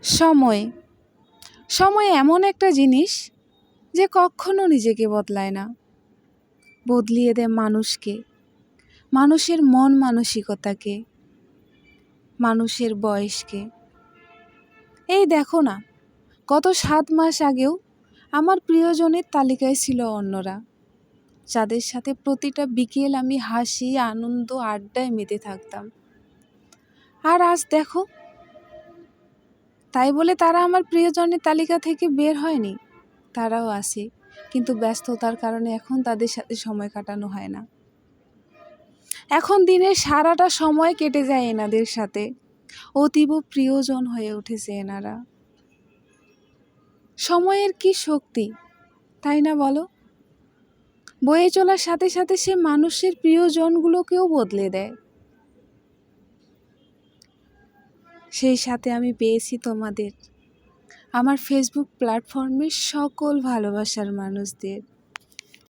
সময় সময় এমন একটা জিনিস যে কখনো নিজেকে বদলায় না, বদলিয়ে দেয় মানুষকে, মানুষের মন মানসিকতাকে, মানুষের বয়সকে। এই দেখো না, গত 7 মাস আগেও আমার প্রিয়জনের তালিকায় ছিল অন্যরা, যাদের সাথে প্রতিটা বিকেল আমি হাসি আনন্দ আড্ডায় মেতে থাকতাম। আর আজ দেখো, তাই বলে তারা আমার প্রিয়জনের তালিকা থেকে বের হয়নি, তারাও আছে, কিন্তু ব্যস্ততার কারণে এখন তাদের সাথে সময় কাটানো হয় না। এখন দিনের সারাটা সময় কেটে যায় এনাদের সাথে, অতীব প্রিয়জন হয়ে উঠেছে এনারা। সময়ের কি শক্তি, তাই না বলো? বয়ে চলার সাথে সাথে সে মানুষের প্রিয়জনগুলোকেও বদলে দেয়। সেই সাথে আমি পেয়েছি তোমাদের, আমার ফেসবুক প্ল্যাটফর্মের সকল ভালোবাসার মানুষদের।